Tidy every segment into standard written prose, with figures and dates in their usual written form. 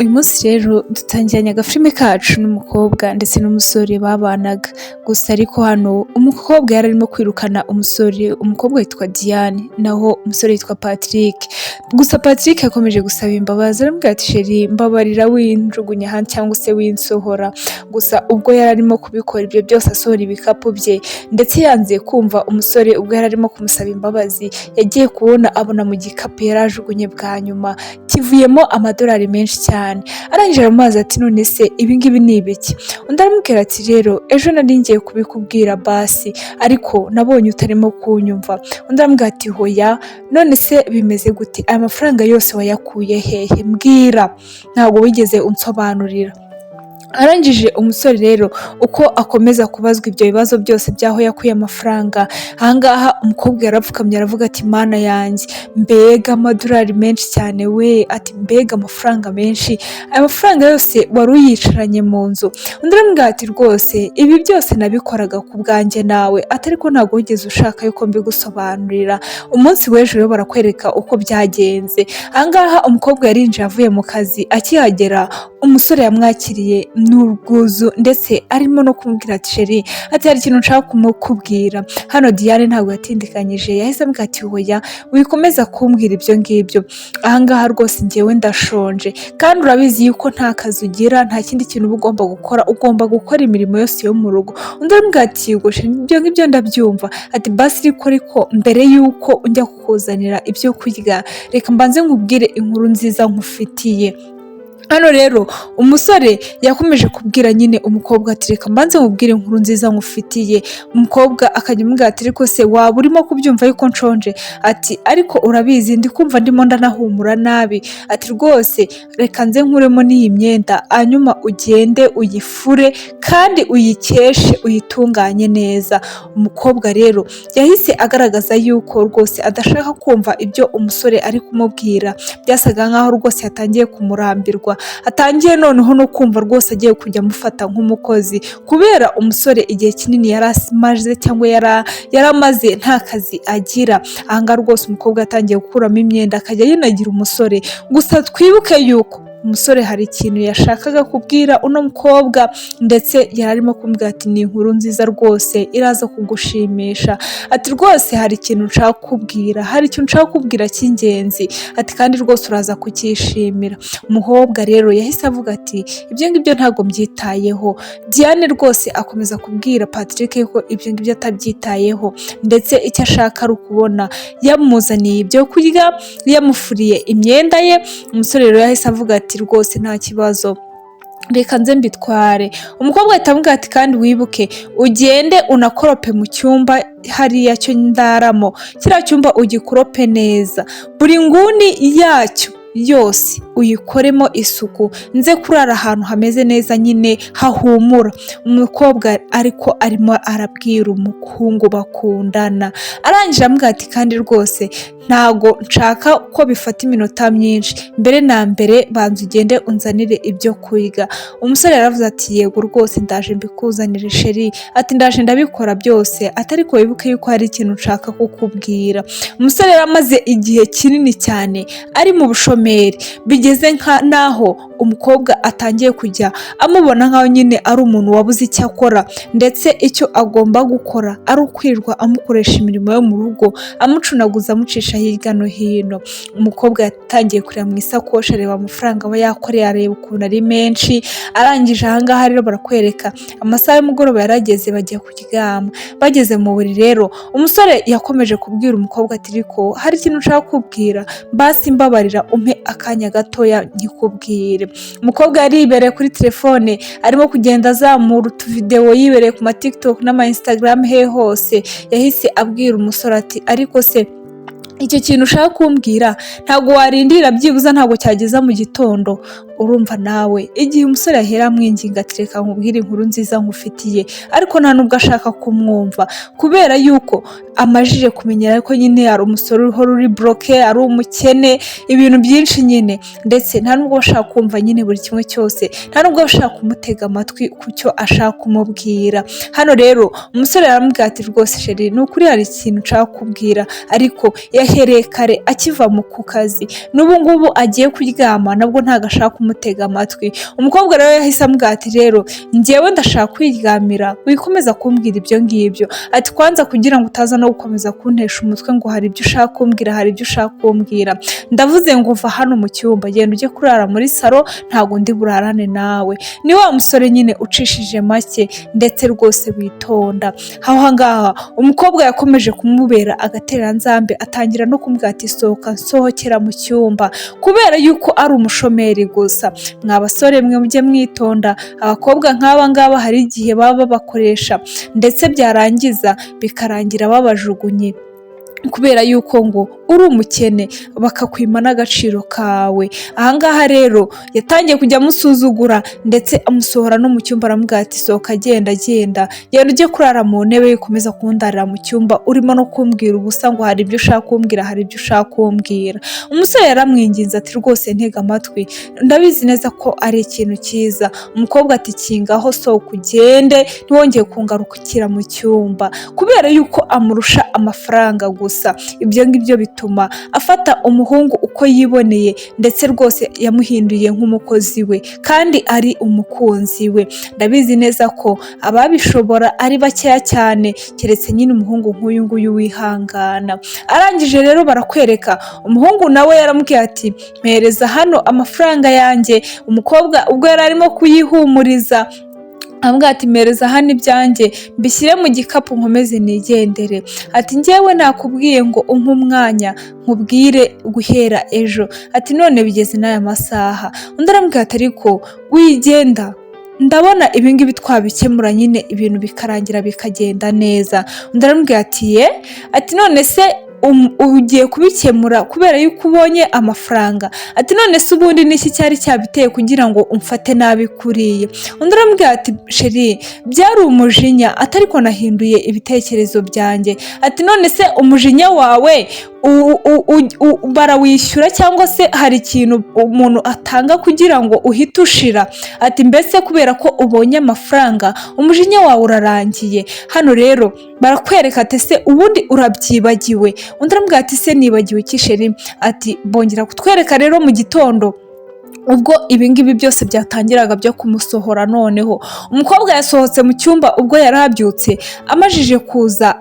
Uyu munsi rero dutangiranye agafilime kacu n'umukobwa ndetse n'umusore babanaga, gusa ariko hano umukobwa yari arimo kwirukana umusore, umukobwa yitwa Diane naho umusore yitwa Patrick. Gusa Patrick yakomeje gusaba imbabazi aramubwira ati sheri mbabarira winjugunya hanze cyangwa se winsohora, gusa ubwo yari arimo kubikora ibyo byose asohora ibikapu bye ndetse yanze kumva umusore ubwo yari arimo kumusaba imbabazi, yagiye kubona abona mu gikapu yari ajugunye bwa nyuma kivuyemo amadolari menshi cyane. Arangije aramubaza ati none se ibi ngibi ni ibiki? Undi aramubwira ati rero ejo nari ngiye kubikubwira basi ariko nabonye utarimo kunyumva. Undi aramubwira ati hoya none se bimeze gute, aya mafaranga yose wayakuye hehe mbwira, ntabwo wigeze unsobanurira. Arangije umusore rero uko akomeza kubazwa ibyo bibazo byose by'aho yakuye amafaranga, ahangaha umukobwa yarapfukamye aravuga ati mana yanjye mbega amadolari menshi cyane we, ati mbega amafaranga menshi, aya mafaranga yose wari uyicaranye mu nzu? Undi aramubwira ati rwose ibi byose nabikoraga ku bwanjye nawe, atari ko ntabwo wigeze ushaka yuko mbigusobanurira, umunsi w'ejo rero barakwereka uko byagenze. Ahangaha umukobwa yarinjiye avuye mu kazi, akihagera umusore yamwakiriye n'ubwuzu ndetse arimo no kumubwira ati sheri ati hari ikintu nshaka kumukubwira. Hano Diane ntabwo yatindikanyije, yahise amubwira ati hoya wikomeza kumbwira ibyo ngibyo, ahangaha rwose njyewe ndashonje kandi urabizi yuko nta kazi ugira, nta kindi kintu uba ugomba gukora, ugomba gukora imirimo yose yo mu rugo. Undi aramubwira ati yego sheri ibyo ngibyo ndabyumva, ati basi ariko mbere yuko njya kukuzanira ibyo kurya reka mbanze nkubwire inkuru nziza nkufitiye. Hano rero umusore yakomeje kubwira nyine umukobwa ati reka mbanze nkubwire inkuru nziza nkufitiye. Umukobwa akajya amubwira ati ariko se waba urimo kubyumva yuko nshonje? Ati ariko urabizi ndi kumva ndimo ndanahumura nabi, ati rwose reka nze nkuremo n'iyi myenda hanyuma ugende uyifure kandi uyikeshe uyitunganye neza. Umukobwa rero yahise agaragaza yuko rwose adashaka kumva ibyo umusore ari kumubwira, byasaga nkaho rwose yatangiye kumurambirwa, atangiye noneho no kumva rwose agiye kujya amufata nk'umukozi, kubera umusore igihe kinini yari amaze cyangwa yari amaze nta kazi agira. Ahangaha rwose umukobwa yatangiye gukuramo imyenda akajya yinagira umusore, gusa twibuke yuko umusore hari ikintu yashakaga kubwira uno mukobwa ndetse yari arimo kumubwira ati ni inkuru nziza rwose iraza kugushimisha, ati rwose hari ikintu nshaka kukubwira, hari ikintu nshaka kukubwira cy'ingenzi, ati kandi rwose uraza kukishimira. Umukobwa rero yahise avuga ati ibyo ngibyo ntabwo mbyitayeho. Diane rwose akomeza kubwira Patrick ko ibyo ngibyo atabyitayeho ndetse icyo ashaka ari ukubona yamuzaniye ibyo kurya, yamufuriye imyenda ye. Umusore rero yahise avuga ati rwose nta kibazo reka nze mbitware. Umukobwa ahita amubwira ati kandi wibuke ugende unakorope mu cyumba hariya cyo ndaramo, kiriya cyumba ugikorope neza, buri nguni yacyo yose uyikoremo isuku, nze kurara ahantu hameze neza nyine hahumura. Umukobwa ariko arimo arabwira umuhungu bakundana, arangije amubwira ati kandi rwose ntago nshaka ko bifata iminota myinshi, mbere na mbere banza ugende unzanire ibyo kurya. Umusore yaravuze ati yego rwose ndaje mbikuzanire sheri, ati ndaje ndabikora byose, atari ko wibuke yuko hari ikintu nshaka kukubwira. Umusore yaramaze igihe kinini cyane ari mu bushomeri, bigeze naho umukobwa atangiye kujya amubona nkaho nyine ari umuntu wabuze icyo akora, ndetse icyo agomba gukora ari ukwirirwa amukoresha imirimo yo mu rugo, amucunaguza amucisha hirya no hino. Umukobwa yatangiye kureba mu isakoshi areba amafaranga aba yakoreye, areba ukuntu ari menshi. Arangije ahangaha rero barakwereka amasaha y'umugoroba yarageze bagiye kuryama. Bageze mu buriri rero umusore yakomeje kubwira umukobwa ati ariko hari ikintu nshaka kukubwira, basi mbabarira umpe akanya gatoya nkikubwire. Umukobwa yari yibereye kuri telefone arimo kugenda azamura utuvidewo yibereye ku ma TikTok n'ama Instagram he hose. Yahise abwira umusore ati ariko se icyo kintu ushaka kumbwira ntabwo warindira byibuza ntabwo cyageza mu gitondo? Urumva nawe igihe umusore yahera amwinginga ati reka nkubwire inkuru nziza nkufitiye, ariko nta nubwo ashaka kumwumva kubera yuko amajije kumenyera ko nyine ari umusore uhora uri bloke, ari umukene, ibintu byinshi nyine, ndetse nta nubwo ashaka kumva nyine buri kimwe cyose, nta nubwo ashaka kumutega amatwi ku cyo ashaka kumubwira. Hano rero umusore yaramubwira ati rwose sheri ni ukuri hari ikintu nshaka kubwira, ariko uhereye kare akiva ku kazi n'ubu ngubu agiye kuryama nabwo ntabwo ashaka kumutega amatwi. Umukobwa rero yahise amubwira ati rero njyewe ndashaka kwiryamira wikomeza kumbwira ibyo ngibyo, ati kwanza kugira ngo utaza no gukomeza kuntesha umutwe ngo hari ibyo ushaka kumbwira hari ibyo ushaka kumbwira, ndavuze ngo uva hano mu cyumba genda ujye kurara muri salo ntabwo ndi burarane nawe. Ni wa musore nyine ucishije make ndetse rwose witonda. Aho ngaha umukobwa yakomeje kumubera agatereranzambe atangira no kumubwira ati sohoka nsohokera mu cyumba, kubera yuko ari umushomeri gusa. Mwa basore mwe mujye mwitonda, abakobwa nk'aba ngaba hari igihe baba babakoresha ndetse byarangiza bikarangira babajugunye kubera yuko ngo uri umukene bakakwima n'agaciro kawe. Ahangaha rero yatangiye kujya amusuzugura ndetse amusohora no mu cyumba aramubwira ati sohoka genda ujye kurara mu ntebe ukomeza kundarira mu cyumba urimo no kumbwira ubusa ngo hari ibyo ushaka kumbwira hari ibyo ushaka kumbwira. Umusore yaramwinginze ati rwose ntega amatwi ndabizi neza ko ari ikintu cyiza. Umukobwa ati kingaho sohoka ugende ntiwongeye kungarukira mu cyumba, kubera yuko amurusha amafaranga gusa. Ibyo ngibyo bituma afata umuhungu uko yiboneye ndetse rwose yamuhinduye nk'umukozi we kandi ari umukunzi we. Ndabizi neza ko ababishobora ari bakeya cyane keretse nyine umuhungu nk'uyu nguyu wihangana. Arangije rero barakwereka umuhungu nawe yaramubwiye ati mpereza hano amafaranga yanjye. Umukobwa ubwo yari arimo kuyihumuriza ambwira ati mpereza hano ibyanjye mbishyire mu gikapu nkomeze nigendere. Ati njyewe nakubwiye ngo umpe umwanya nkubwire guhera ejo, ati none bigeze n'aya masaha. Undi arambwira ati ariko wigenda ndabona ibingibi twabikemura nyine ibintu bikarangira bikagenda neza. Undi arambwira ati ye, ati none se ugiye kubikemura kubera yuko ubonye amafaranga? Ati none se ubundi niki cyari cyabiteye kugira ngo umfate nabi kuriye? Undi aramubwira ati sheri byari umujinya, atariko nahinduye ibitekerezo byanjye. Ati none se umujinya wawe barawishyura cyangwa se hari ikintu umuntu atanga kugira ngo uhite ushira? Ati mbese kubera ko ubonye amafaranga umujinya wawe urarangiye? Hano rero barakwereka ati se ubundi urabyibagiwe? Undi aramubwira ati se nibagiwe iki sheri? Ati bongera kutwereka rero mu gitondo ubwo ibingibi byose byatangiraga byo kumusohora. Noneho umukobwa yasohotse mu cyumba ubwo yari abyutse amajije kuza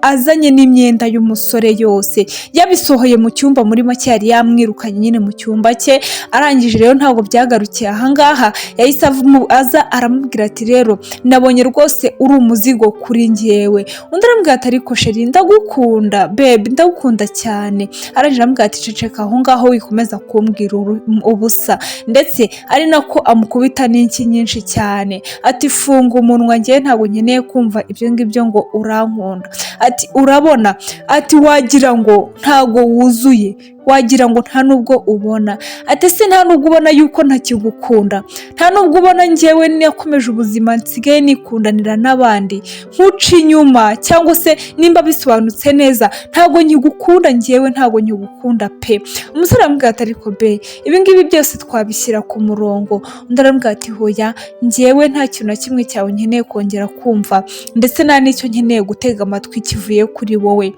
azanye n'imyenda y'umusore yose yabisohoye mu cyumba. Muri make yari yamwirukanye nyine mu cyumba cye. Arangije rero ntabwo byagarukiye ahangaha, yahise aza aramubwira ati rero nabonye rwose uri umuzigo kuri njyewe. Undi aramubwira ati ariko sheri ndagukunda babe, ndagukunda cyane. Arangije aramubwira ati ceceka aho ngaho wikomeza kumbwira ubusa, ndetse ari nako amukubita n'inshyi nyinshi cyane. Ati funga umunwa njyewe ntabwo nkeneye kumva ibyo ngibyo ngo urankunda. Ati urabona, ati wagira ngo ntabwo wuzuye, wagira ngo nta nubwo ubona. Ati se nta nubwo ubona yuko ntakigukunda? Nta nubwo ubona njyewe nakomeje ubuzima nsigaye nikundanira n'abandi nkuca inyuma? Cyangwa se nimba bisobanutse neza ntabwo nkigukunda, njyewe ntabwo nkigukunda pe. Umusore aramubwira ati ariko be ibingibi byose twabishyira ku murongo. Undi aramubwira ati hoya njyewe nta kintu na kimwe cyawe nkeneye kongera kumva ndetse nta n'icyo nkeneye gutega amatwi kivuye kuri wowe.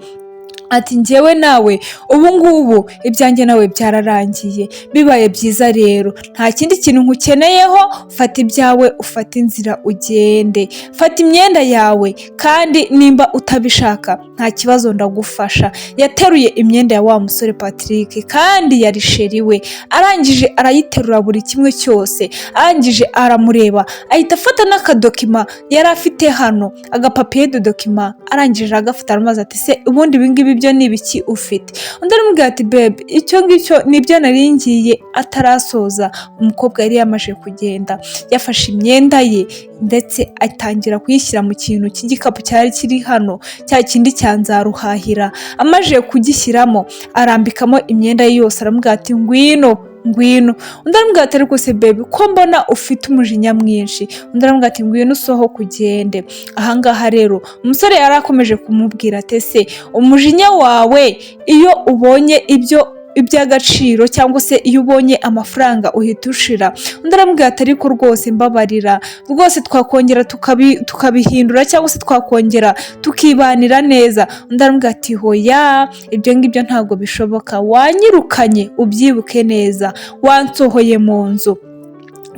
Ati njyewe nawe ubu ngubu ibyanjye nawe byararangiye, bibaye byiza rero nta kindi kintu nkukeneyeho, fata ibyawe ufata inzira ugende, fata imyenda yawe kandi nimba utabishaka nta kibazo ndagufasha. Yateruye imyenda ya wa musore Patrick kandi yari sheri we. Arangije arayiterura buri kimwe cyose, arangije aramureba ahita afata n'akadokima yari afite hano, agapapiye de dokima, arangije agafata aramaze ati se ubundi ibingibi byo ni ibiki ufite? Undi aramubwira ati babe icyo ngicyo nibyo nari ngiye atarasoza. Umukobwa yari yamaze kugenda, yafashe imyenda ye ndetse atangira kuyishyira mu kintu cy'igikapu cyari kiri hano, cya kindi cya nzaruhahira. Amaze kugishyiramo arambikamo imyenda ye yose, aramubwira ati ngwino. Undi aramubwira ati ariko se baby ko mbona ufite umujinya mwinshi? Undi aramubwira ati ngwino usohoke ugende. Ahangaha rero umusore yari akomeje kumubwira ati se umujinya wawe iyo ubonye ibyo iby'agaciro cyangwa se iyo ubonye amafaranga uhita ushira. Undi aramubwira ati ariko rwose mbabarira, rwose twakongera tukabihindura cyangwa se twakongera tukibanira neza. Undi aramubwira ati hoya, ibyo ngibyo ntabwo bishoboka, wanyirukanye ubyibuke neza, wansohoye mu nzu,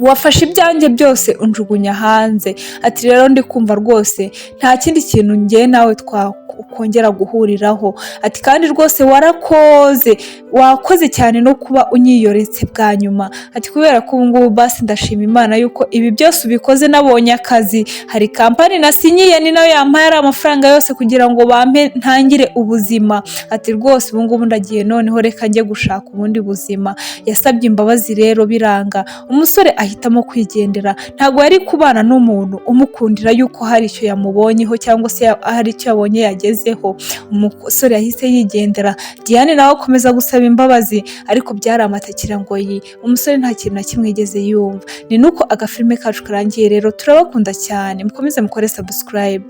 wafashe ibyanjye byose unjugunya hanze. Ati rero ndi kumva rwose nta kindi kintu njye nawe twakongera guhuriraho. Ati kandi rwose wakoze cyane no kuba unyiyoretse bwa nyuma. Ati kubera ko ubu ngubu basi ndashima Imana yuko ibi byose ubikoze nabonye akazi, hari kampani nasinyiye ni nayo yampaye ari amafaranga yose kugira ngo bampe ntangire ubuzima. Ati rwose ubu ngubu ndagiye noneho reka njye gushaka ubundi buzima. Yasabye imbabazi rero biranga, umusore ahitamo kwigendera. Ntabwo yari kubana n'umuntu umukundira yuko hari icyo yamubonyeho cyangwa se hari icyo yabonye yagezeho. Umusore yahise yigendera, Diane nawe akomeza gusaba imbabazi, ariko byari amatakira ngo umusore nta kintu na kimwe yigeze yumva. Ni nuko agafilime kacu karangiye rero, turabakunda cyane, mukomeze mukore subscribe.